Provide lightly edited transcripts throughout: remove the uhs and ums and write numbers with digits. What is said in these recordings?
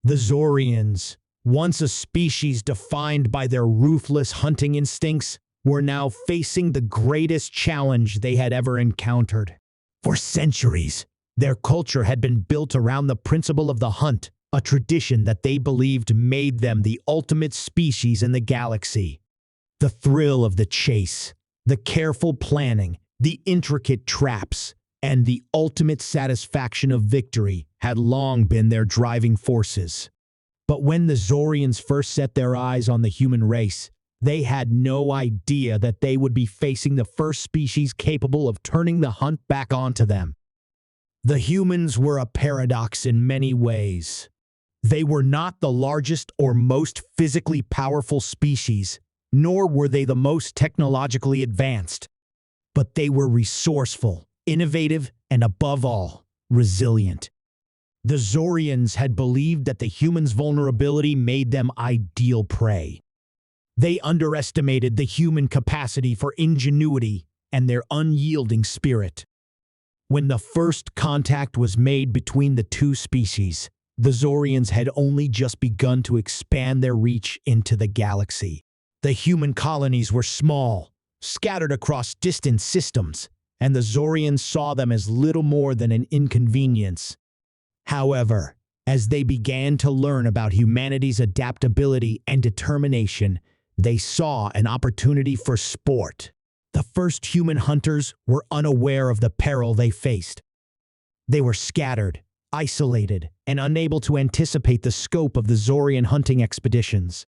The Zorians, once a species defined by their ruthless hunting instincts, were now facing the greatest challenge they had ever encountered. For centuries, their culture had been built around the principle of the hunt, a tradition that they believed made them the ultimate species in the galaxy. The thrill of the chase, the careful planning, the intricate traps, and the ultimate satisfaction of victory had long been their driving forces. But when the Zorians first set their eyes on the human race, they had no idea that they would be facing the first species capable of turning the hunt back onto them. The humans were a paradox in many ways. They were not the largest or most physically powerful species, nor were they the most technologically advanced. But they were resourceful, innovative, and above all, resilient. The Zorians had believed that the humans' vulnerability made them ideal prey. They underestimated the human capacity for ingenuity and their unyielding spirit. When the first contact was made between the two species, the Zorians had only just begun to expand their reach into the galaxy. The human colonies were small, scattered across distant systems, and the Zorians saw them as little more than an inconvenience. However, as they began to learn about humanity's adaptability and determination, they saw an opportunity for sport. The first human hunters were unaware of the peril they faced. They were scattered, isolated, and unable to anticipate the scope of the Zorian hunting expeditions.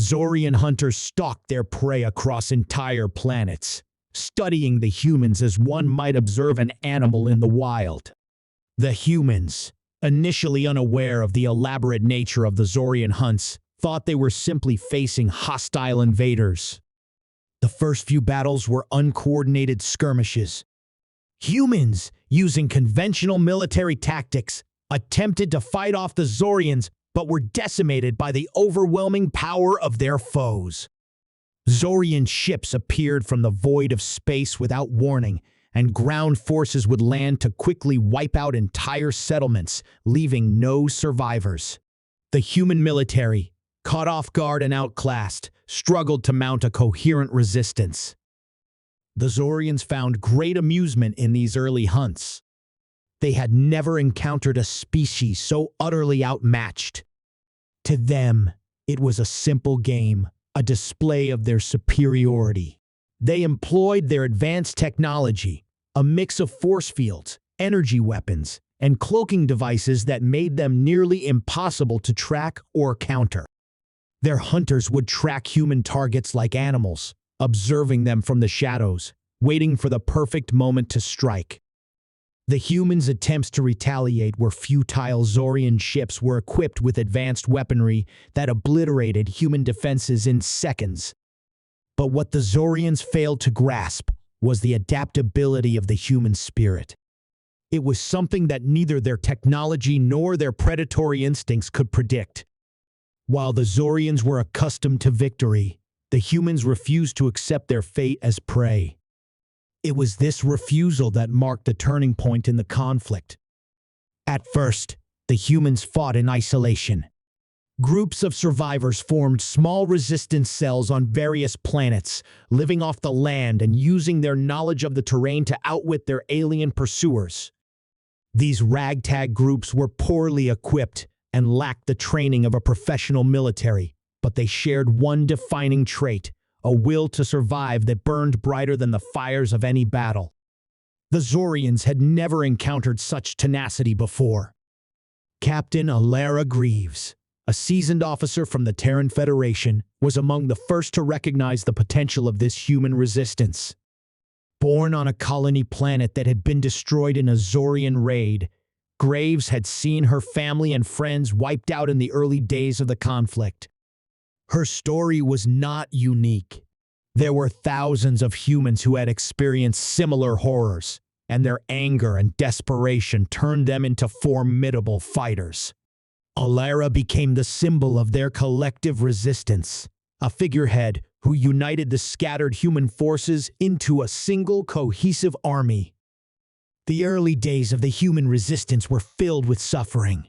Zorian hunters stalked their prey across entire planets, studying the humans as one might observe an animal in the wild. The humans, initially unaware of the elaborate nature of the Zorian hunts, thought they were simply facing hostile invaders. The first few battles were uncoordinated skirmishes. Humans, using conventional military tactics, attempted to fight off the Zorians but were decimated by the overwhelming power of their foes. Zorian ships appeared from the void of space without warning, and ground forces would land to quickly wipe out entire settlements, leaving no survivors. The human military, caught off guard and outclassed, struggled to mount a coherent resistance. The Zorians found great amusement in these early hunts. They had never encountered a species so utterly outmatched. To them, it was a simple game, a display of their superiority. They employed their advanced technology, a mix of force fields, energy weapons, and cloaking devices that made them nearly impossible to track or counter. Their hunters would track human targets like animals, observing them from the shadows, waiting for the perfect moment to strike. The humans' attempts to retaliate were futile. Zorian ships were equipped with advanced weaponry that obliterated human defenses in seconds. But what the Zorians failed to grasp was the adaptability of the human spirit. It was something that neither their technology nor their predatory instincts could predict. While the Zorians were accustomed to victory, the humans refused to accept their fate as prey. It was this refusal that marked the turning point in the conflict. At first, the humans fought in isolation. Groups of survivors formed small resistance cells on various planets, living off the land and using their knowledge of the terrain to outwit their alien pursuers. These ragtag groups were poorly equipped and lacked the training of a professional military, but they shared one defining trait: a will to survive that burned brighter than the fires of any battle. The Zorians had never encountered such tenacity before. Captain Alara Greaves, a seasoned officer from the Terran Federation, was among the first to recognize the potential of this human resistance. Born on a colony planet that had been destroyed in a Zorian raid, Graves had seen her family and friends wiped out in the early days of the conflict. Her story was not unique. There were thousands of humans who had experienced similar horrors, and their anger and desperation turned them into formidable fighters. Alara became the symbol of their collective resistance, a figurehead who united the scattered human forces into a single cohesive army. The early days of the human resistance were filled with suffering.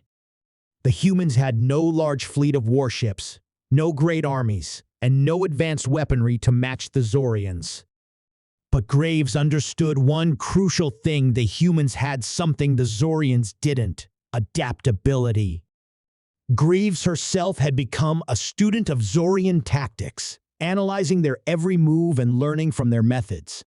The humans had no large fleet of warships, no great armies, and no advanced weaponry to match the Zorians. But Graves understood one crucial thing: the humans had something the Zorians didn't: adaptability. Greaves herself had become a student of Zorian tactics, analyzing their every move and learning from their methods.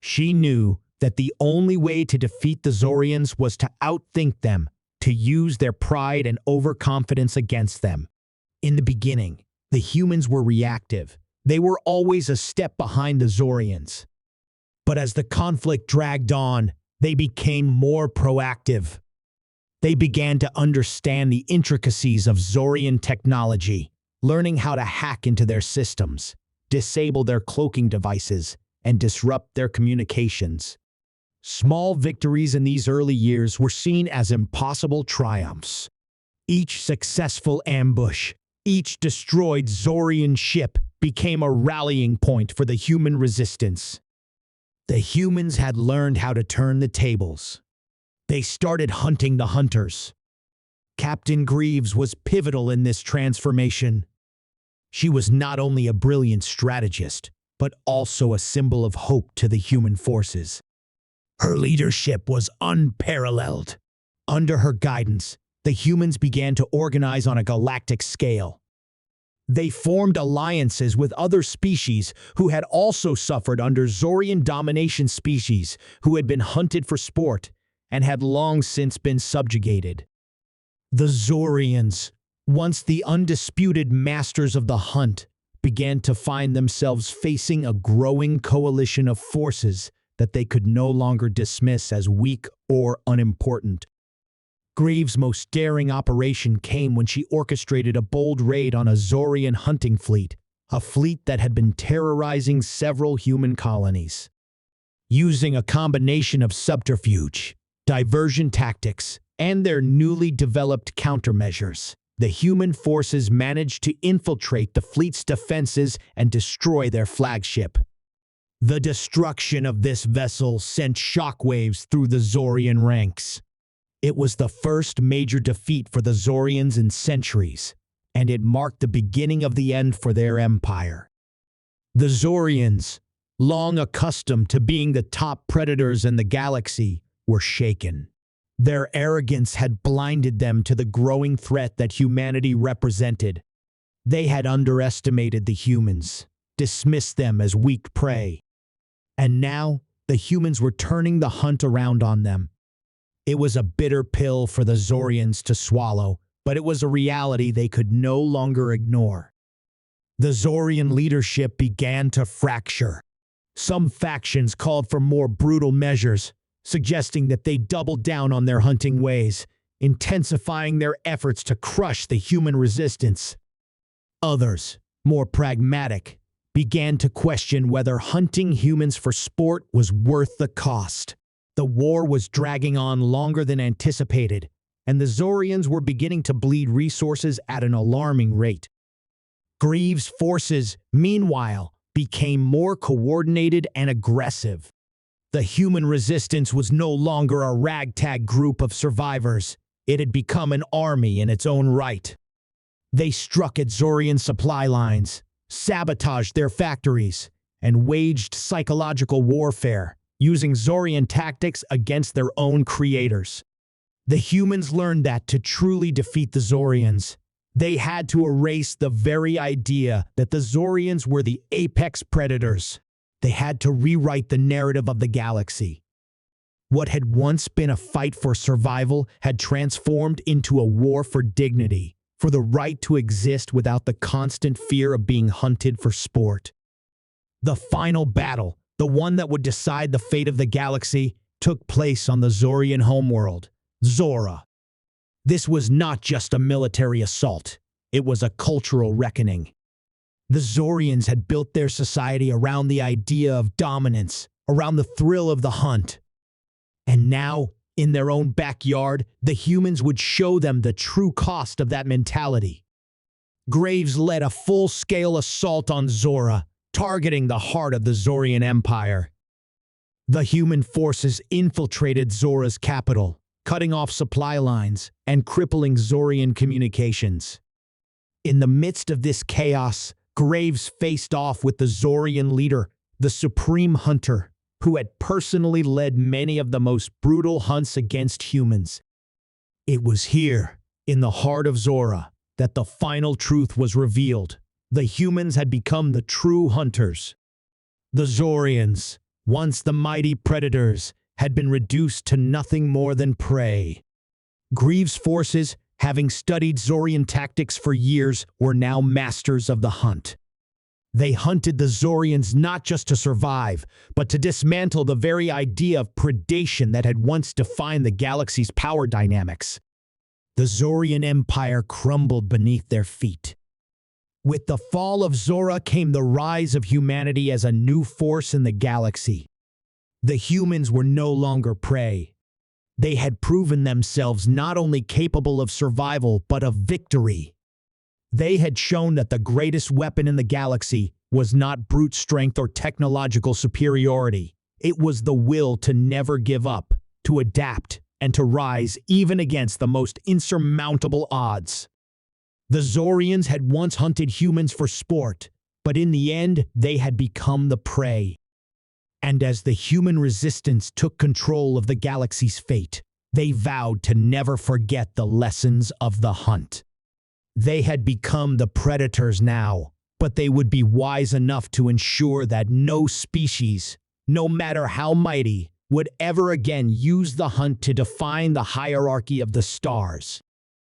She knew that the only way to defeat the Zorians was to outthink them, to use their pride and overconfidence against them. In the beginning, the humans were reactive. They were always a step behind the Zorians. But as the conflict dragged on, they became more proactive. They began to understand the intricacies of Zorian technology, learning how to hack into their systems, disable their cloaking devices, and disrupt their communications. Small victories in these early years were seen as impossible triumphs. Each successful ambush, each destroyed Zorian ship became a rallying point for the human resistance. The humans had learned how to turn the tables. They started hunting the hunters. Captain Greaves was pivotal in this transformation. She was not only a brilliant strategist, but also a symbol of hope to the human forces. Her leadership was unparalleled. Under her guidance, the humans began to organize on a galactic scale. They formed alliances with other species who had also suffered under Zorian domination, species who had been hunted for sport and had long since been subjugated. The Zorians, once the undisputed masters of the hunt, began to find themselves facing a growing coalition of forces that they could no longer dismiss as weak or unimportant. Greaves' most daring operation came when she orchestrated a bold raid on a Zorian hunting fleet, a fleet that had been terrorizing several human colonies. Using a combination of subterfuge, diversion tactics, and their newly developed countermeasures, the human forces managed to infiltrate the fleet's defenses and destroy their flagship. The destruction of this vessel sent shockwaves through the Zorian ranks. It was the first major defeat for the Zorians in centuries, and it marked the beginning of the end for their empire. The Zorians, long accustomed to being the top predators in the galaxy, were shaken. Their arrogance had blinded them to the growing threat that humanity represented. They had underestimated the humans, dismissed them as weak prey. And now, the humans were turning the hunt around on them. It was a bitter pill for the Zorians to swallow, but it was a reality they could no longer ignore. The Zorian leadership began to fracture. Some factions called for more brutal measures, suggesting that they double down on their hunting ways, intensifying their efforts to crush the human resistance. Others, more pragmatic, began to question whether hunting humans for sport was worth the cost. The war was dragging on longer than anticipated, and the Zorians were beginning to bleed resources at an alarming rate. Greaves' forces, meanwhile, became more coordinated and aggressive. The human resistance was no longer a ragtag group of survivors. It had become an army in its own right. They struck at Zorian supply lines, sabotaged their factories, and waged psychological warfare, using Zorian tactics against their own creators. The humans learned that to truly defeat the Zorians, they had to erase the very idea that the Zorians were the apex predators. They had to rewrite the narrative of the galaxy. What had once been a fight for survival had transformed into a war for dignity, for the right to exist without the constant fear of being hunted for sport. The final battle, the one that would decide the fate of the galaxy, took place on the Zorian homeworld, Zora. This was not just a military assault, it was a cultural reckoning. The Zorians had built their society around the idea of dominance, around the thrill of the hunt. And now, in their own backyard, the humans would show them the true cost of that mentality. Graves led a full-scale assault on Zora, targeting the heart of the Zorian Empire. The human forces infiltrated Zora's capital, cutting off supply lines and crippling Zorian communications. In the midst of this chaos, Graves faced off with the Zorian leader, the Supreme Hunter, who had personally led many of the most brutal hunts against humans. It was here, in the heart of Zora, that the final truth was revealed. The humans had become the true hunters. The Zorians, once the mighty predators, had been reduced to nothing more than prey. Greaves' forces, having studied Zorian tactics for years, were now masters of the hunt. They hunted the Zorians not just to survive, but to dismantle the very idea of predation that had once defined the galaxy's power dynamics. The Zorian Empire crumbled beneath their feet. With the fall of Zora came the rise of humanity as a new force in the galaxy. The humans were no longer prey. They had proven themselves not only capable of survival, but of victory. They had shown that the greatest weapon in the galaxy was not brute strength or technological superiority. It was the will to never give up, to adapt, and to rise even against the most insurmountable odds. The Zorians had once hunted humans for sport, but in the end, they had become the prey. And as the human resistance took control of the galaxy's fate, they vowed to never forget the lessons of the hunt. They had become the predators now, but they would be wise enough to ensure that no species, no matter how mighty, would ever again use the hunt to define the hierarchy of the stars.